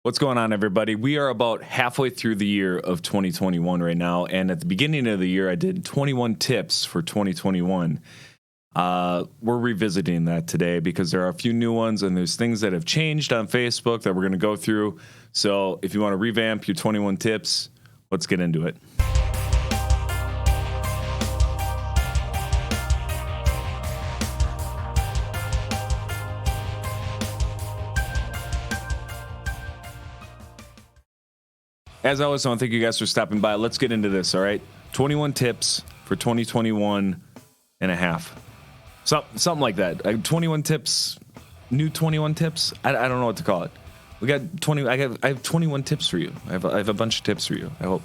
What's going on, everybody? We are about halfway through the year of 2021 right now, and at the beginning of the year, I did 21 tips for 2021. We're revisiting that today because there are a few new ones, and there's things that have changed on Facebook that we're going to go through. So if you want to revamp your 21 tips, let's get into it. As always, I want to thank you guys for stopping by. Let's get into this, all right? 21 tips for 2021 and a half. Something like that. 21 tips, new 21 tips. I don't know what to call it. We got 20. I have 21 tips for you. I have a bunch of tips for you. I hope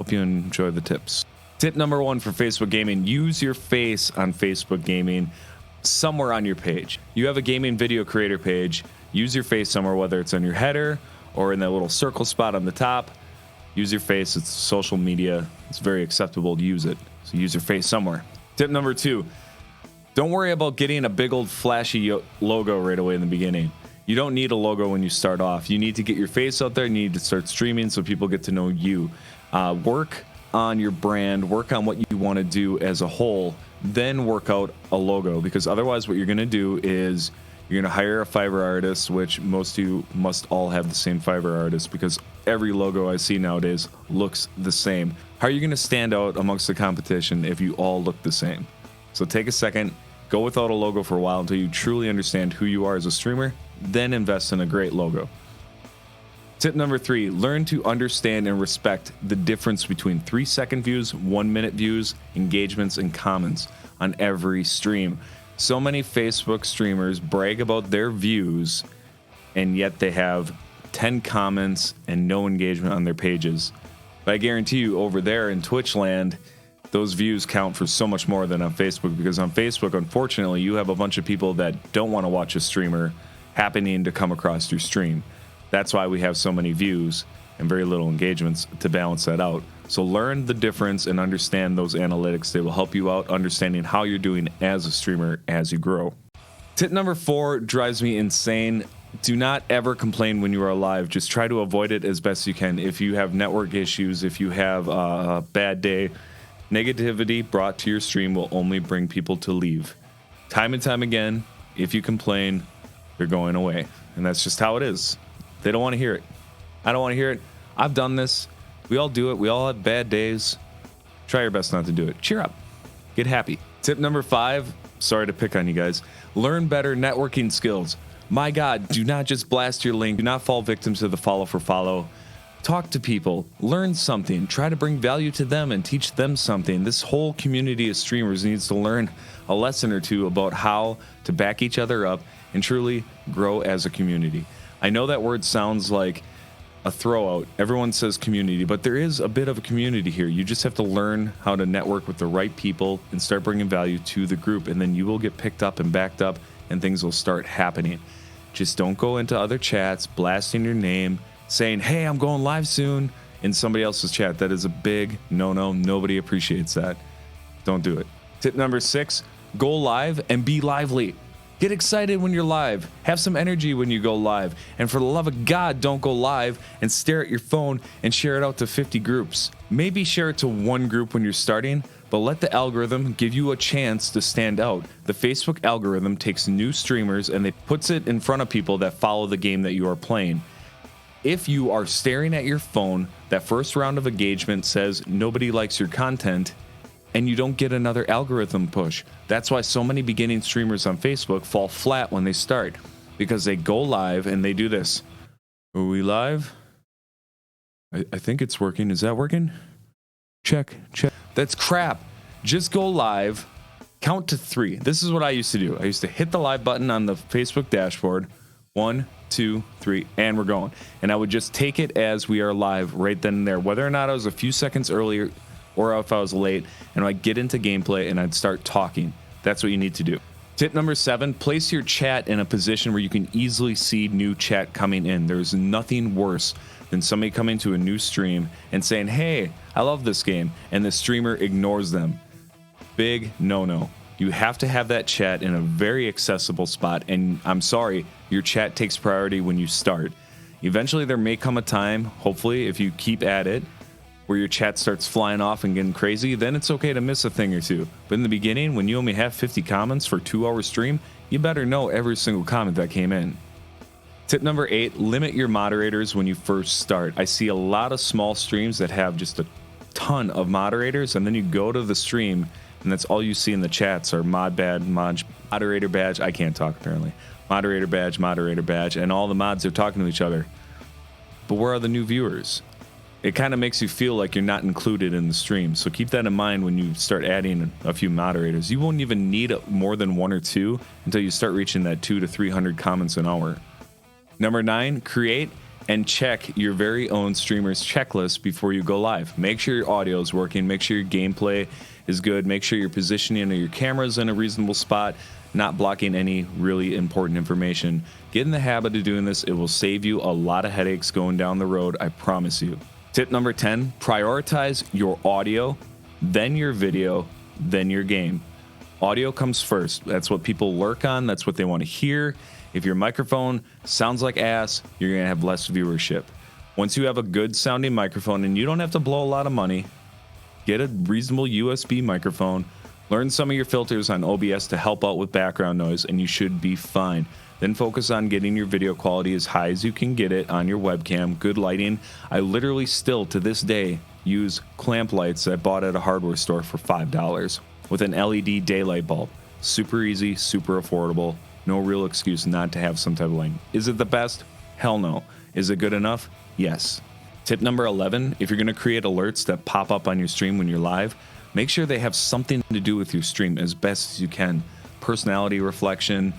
you enjoy the tips. Tip number 1 for Facebook gaming: use your face on Facebook gaming somewhere on your page. You have a gaming video creator page. Use your face somewhere, whether it's on your header or in that little circle spot on the top. Use your face. It's social media. It's very acceptable to use it. So use your face somewhere. Tip number 2: don't worry about getting a big old flashy logo right away in the beginning. You don't need a logo when you start off. You need to get your face out there. You need to start streaming so people get to know you. Work on your brand. Work on what you want to do as a whole. Then work out a logo, because otherwise what you're going to do is you're going to hire a Fiverr artist, which most of you must all have the same Fiverr artist, because every logo I see nowadays looks the same. How are you going to stand out amongst the competition if you all look the same? So take a second, go without a logo for a while until you truly understand who you are as a streamer, then invest in a great logo. Tip number 3, learn to understand and respect the difference between 3-second views, 1-minute views, engagements, and comments on every stream. So many Facebook streamers brag about their views, and yet they have 10 comments and no engagement on their pages. But I guarantee you, over there in Twitch land, those views count for so much more than on Facebook, because on Facebook, unfortunately, you have a bunch of people that don't want to watch a streamer happening to come across your stream. That's why we have so many views and very little engagements to balance that out. So learn the difference and understand those analytics. They will help you out understanding how you're doing as a streamer as you grow. Tip number 4 drives me insane. Do not ever complain when you are live. Just try to avoid it as best you can. If you have network issues, if you have a bad day, negativity brought to your stream will only bring people to leave. Time and time again, if you complain, you're going away. And that's just how it is. They don't want to hear it. I don't want to hear it. I've done this. We all do it. We all have bad days. Try your best not to do it. Cheer up. Get happy. Tip number 5, sorry to pick on you guys. Learn better networking skills. My God, do not just blast your link. Do not fall victim to the follow for follow. Talk to people. Learn something. Try to bring value to them and teach them something. This whole community of streamers needs to learn a lesson or two about how to back each other up and truly grow as a community. I know that word sounds like a throwout. Everyone says community, but there is a bit of a community here. You just have to learn how to network with the right people and start bringing value to the group, and then you will get picked up and backed up, and things will start happening. Just don't go into other chats blasting your name, saying, hey, I'm going live soon, in somebody else's chat. That is a big no-no. Nobody appreciates that. Don't do it. Tip number 6, go live and be lively. Get excited when you're live. Have some energy when you go live. And for the love of God, don't go live and stare at your phone and share it out to 50 groups. Maybe share it to one group when you're starting, but let the algorithm give you a chance to stand out. The Facebook algorithm takes new streamers and it puts it in front of people that follow the game that you are playing. If you are staring at your phone, that first round of engagement says nobody likes your content, and you don't get another algorithm push. That's why so many beginning streamers on Facebook fall flat when they start, because they go live and they do this. Are we live? I think it's working. Is that working? Check. That's crap. Just go live, count to 3. This is what I used to do. I used to hit the live button on the Facebook dashboard. 1, 2, 3, and we're going. And I would just take it as we are live right then and there, whether or not I was a few seconds earlier or if I was late, and I'd get into gameplay and I'd start talking. That's what you need to do. Tip number 7, place your chat in a position where you can easily see new chat coming in. There's nothing worse than somebody coming to a new stream and saying, hey, I love this game, and the streamer ignores them. Big no-no. You have to have that chat in a very accessible spot, and I'm sorry, your chat takes priority when you start. Eventually, there may come a time, hopefully, if you keep at it, where your chat starts flying off and getting crazy, then it's okay to miss a thing or two. But in the beginning, when you only have 50 comments for a 2-hour stream, you better know every single comment that came in. Tip number 8, limit your moderators when you first start. I see a lot of small streams that have just a ton of moderators, and then you go to the stream, and that's all you see in the chats are moderator badge. I can't talk apparently. Moderator badge, and all the mods are talking to each other. But where are the new viewers? It kind of makes you feel like you're not included in the stream. So keep that in mind when you start adding a few moderators. You won't even need more than 1 or 2 until you start reaching that 200 to 300 comments an hour. Number 9, create and check your very own streamer's checklist before you go live. Make sure your audio is working. Make sure your gameplay is good. Make sure your positioning of your camera's in a reasonable spot, not blocking any really important information. Get in the habit of doing this. It will save you a lot of headaches going down the road, I promise you. Tip number 10, prioritize your audio, then your video, then your game. Audio comes first. That's what people lurk on. That's what they want to hear. If your microphone sounds like ass, you're going to have less viewership. Once you have a good sounding microphone, and you don't have to blow a lot of money, get a reasonable USB microphone, learn some of your filters on OBS to help out with background noise, and you should be fine. Then focus on getting your video quality as high as you can get it on your webcam, good lighting. I literally still, to this day, use clamp lights that I bought at a hardware store for $5 with an LED daylight bulb. Super easy, super affordable. No real excuse not to have some type of lighting. Is it the best? Hell no. Is it good enough? Yes. Tip number 11, if you're going to create alerts that pop up on your stream when you're live, make sure they have something to do with your stream as best as you can. Personality reflection,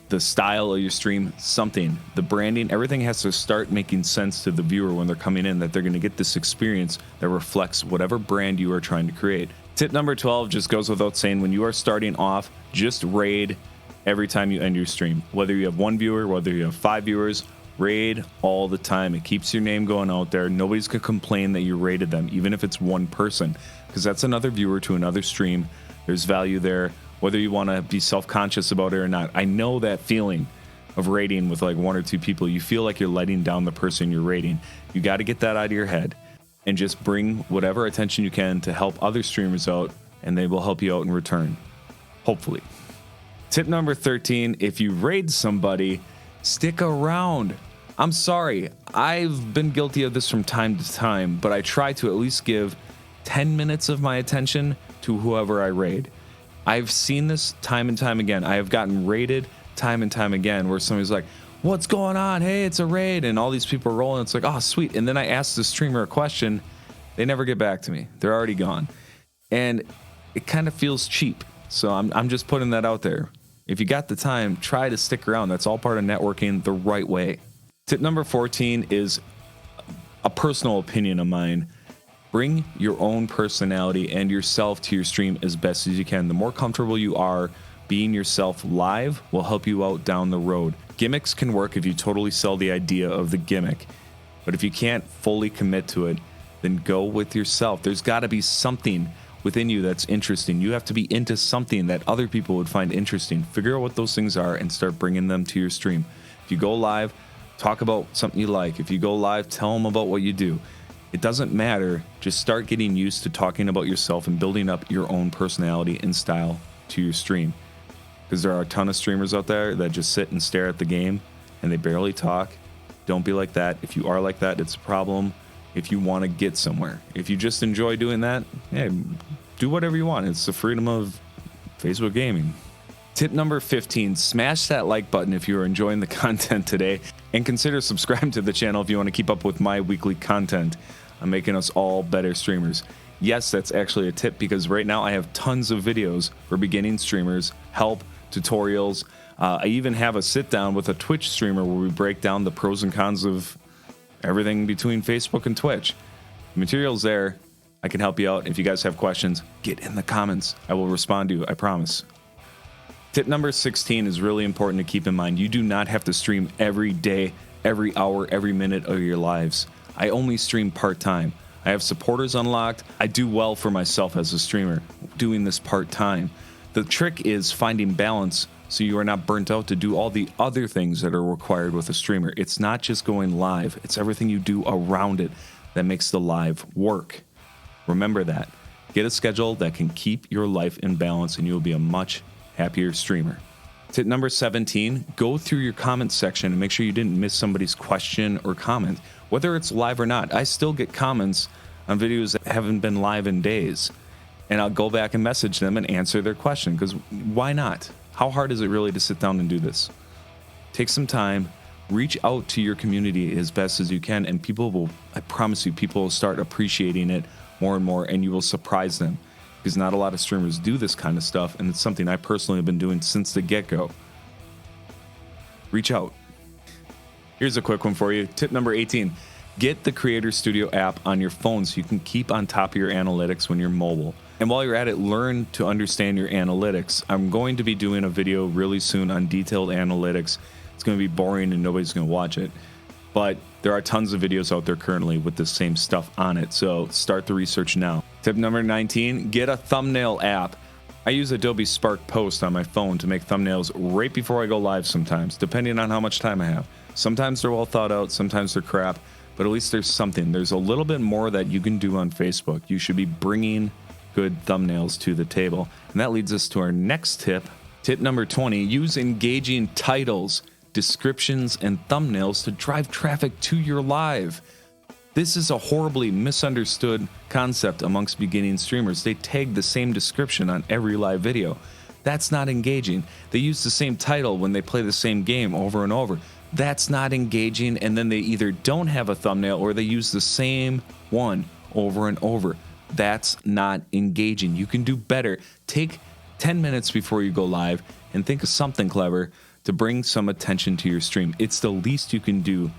the style of your stream, something. The branding, everything has to start making sense to the viewer when they're coming in, that they're going to get this experience that reflects whatever brand you are trying to create. Tip number 12 just goes without saying, when you are starting off, just raid every time you end your stream. Whether you have 1 viewer, whether you have 5 viewers, raid all the time. It keeps your name going out there. Nobody's gonna complain that you raided them, even if it's 1 person, because that's another viewer to another stream. There's value there, whether you want to be self-conscious about it or not. I know that feeling of raiding with like 1 or 2 people. You feel like you're letting down the person you're raiding. You got to get that out of your head and just bring whatever attention you can to help other streamers out, and they will help you out in return, hopefully. Tip number 13, if you raid somebody, stick around. I'm sorry, I've been guilty of this from time to time, but I try to at least give 10 minutes of my attention to whoever I raid. I've seen this time and time again. I have gotten raided time and time again where somebody's like, what's going on? Hey, it's a raid. And all these people are rolling. It's like, oh, sweet. And then I ask the streamer a question. They never get back to me. They're already gone. And it kind of feels cheap. So I'm just putting that out there. If you got the time, try to stick around. That's all part of networking the right way. Tip number 14 is a personal opinion of mine. Bring your own personality and yourself to your stream as best as you can. The more comfortable you are being yourself live will help you out down the road. Gimmicks can work if you totally sell the idea of the gimmick. But if you can't fully commit to it, then go with yourself. There's got to be something within you that's interesting. You have to be into something that other people would find interesting. Figure out what those things are and start bringing them to your stream. If you go live, talk about something you like. If you go live, tell them about what you do. It doesn't matter. Just start getting used to talking about yourself and building up your own personality and style to your stream. Because there are a ton of streamers out there that just sit and stare at the game and they barely talk. Don't be like that. If you are like that, it's a problem. If you want to get somewhere, if you just enjoy doing that, yeah, do whatever you want. It's the freedom of Facebook gaming. Tip number 15, smash that like button if you are enjoying the content today, and consider subscribing to the channel if you want to keep up with my weekly content. I'm making us all better streamers. Yes, that's actually a tip, because right now I have tons of videos for beginning streamers, help, tutorials. I even have a sit down with a Twitch streamer where we break down the pros and cons of everything between Facebook and Twitch. The material's there. I can help you out. If you guys have questions, get in the comments. I will respond to you, I promise. Tip number 16 is really important to keep in mind. You do not have to stream every day, every hour, every minute of your lives. I only stream part-time. I have supporters unlocked. I do well for myself as a streamer doing this part-time. The trick is finding balance so you are not burnt out to do all the other things that are required with a streamer. It's not just going live, it's everything you do around it that makes the live work. Remember that. Get a schedule that can keep your life in balance and you'll be a much happier streamer. Tip number 17, go through your comments section and make sure you didn't miss somebody's question or comment. Whether it's live or not, I still get comments on videos that haven't been live in days. And I'll go back and message them and answer their question, because why not? How hard is it really to sit down and do this? Take some time, reach out to your community as best as you can, and people will, I promise you, people will start appreciating it more and more, and you will surprise them, because not a lot of streamers do this kind of stuff, and it's something I personally have been doing since the get-go. Reach out. Here's a quick one for you. Tip number 18. Get the Creator Studio app on your phone so you can keep on top of your analytics when you're mobile. And while you're at it, learn to understand your analytics. I'm going to be doing a video really soon on detailed analytics. It's going to be boring and nobody's going to watch it. But there are tons of videos out there currently with the same stuff on it. So start the research now. Tip number 19, get a thumbnail app. I use Adobe Spark Post on my phone to make thumbnails right before I go live sometimes, depending on how much time I have. Sometimes they're well thought out, sometimes they're crap, but at least there's something. There's a little bit more that you can do on Facebook. You should be bringing good thumbnails to the table. And that leads us to our next tip. Tip number 20, use engaging titles, descriptions, and thumbnails to drive traffic to your live. This is a horribly misunderstood concept amongst beginning streamers. They tag the same description on every live video. That's not engaging. They use the same title when they play the same game over and over. That's not engaging, and then they either don't have a thumbnail or they use the same one over and over. That's not engaging. You can do better. Take 10 minutes before you go live and think of something clever to bring some attention to your stream. It's the least you can do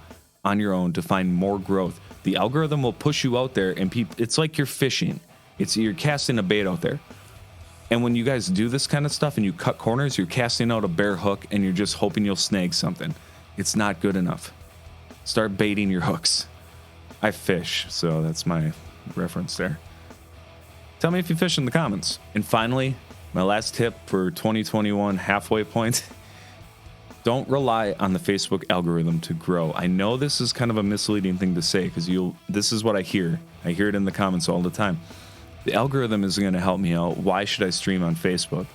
on your own to find more growth. The algorithm will push you out there, and it's like you're fishing. You're casting a bait out there. And when you guys do this kind of stuff and you cut corners, you're casting out a bare hook and you're just hoping you'll snag something. It's not good enough. Start baiting your hooks. I fish, so that's my reference there. Tell me if you fish in the comments. And finally, my last tip for 2021 halfway point. Don't rely on the Facebook algorithm to grow. I know this is kind of a misleading thing to say, because this is what I hear. I hear it in the comments all the time. The algorithm isn't going to help me out. Why should I stream on Facebook?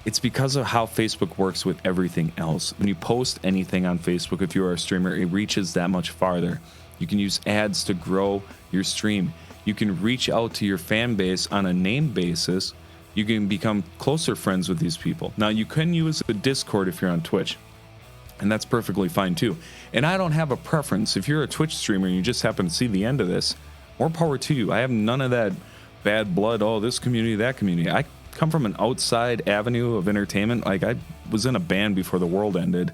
It's because of how Facebook works with everything else. When you post anything on Facebook, if you are a streamer, it reaches that much farther. You can use ads to grow your stream. You can reach out to your fan base on a name basis. You can become closer friends with these people. Now, you can use a Discord if you're on Twitch, and that's perfectly fine too. And I don't have a preference. If you're a Twitch streamer and you just happen to see the end of this, more power to you. I have none of that bad blood, oh, this community, that community. I come from an outside avenue of entertainment. Like, I was in a band before the world ended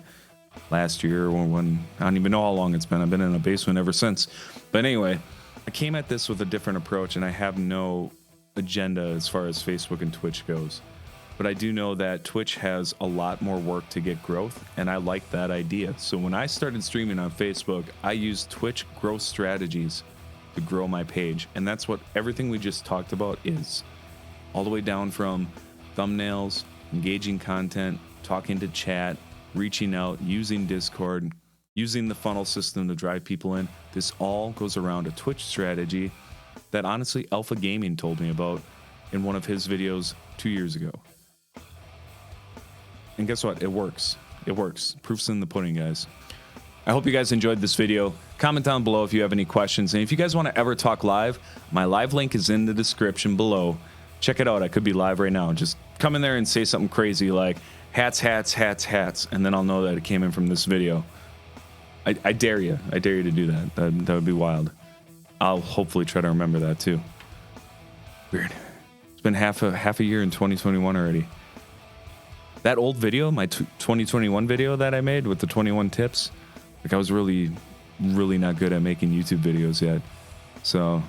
last year, when I don't even know how long it's been. I've been in a basement ever since. But anyway, I came at this with a different approach, and I have no agenda as far as Facebook and Twitch goes. But I do know that Twitch has a lot more work to get growth, and I like that idea. So when I started streaming on Facebook, I used Twitch growth strategies to grow my page, and that's what everything we just talked about is. All the way down from thumbnails, engaging content, talking to chat, reaching out, using Discord, using the funnel system to drive people in. This all goes around a Twitch strategy that honestly Alpha Gaming told me about in one of his videos 2 years ago. And guess what? It works. It works. Proof's in the pudding, guys. I hope you guys enjoyed this video. Comment down below if you have any questions. And if you guys want to ever talk live, my live link is in the description below. Check it out. I could be live right now. Just come in there and say something crazy like hats, hats, hats, hats, and then I'll know that it came in from this video. I dare you. I dare you to do that. That would be wild. I'll hopefully try to remember that too. Weird. It's been half a year in 2021 already. That old video, my 2021 video that I made with the 21 tips, like, I was really not good at making YouTube videos yet. So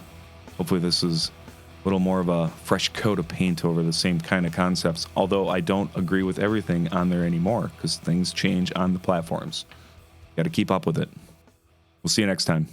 hopefully this is a little more of a fresh coat of paint over the same kind of concepts. Although I don't agree with everything on there anymore, because things change on the platforms. Got to keep up with it. We'll see you next time.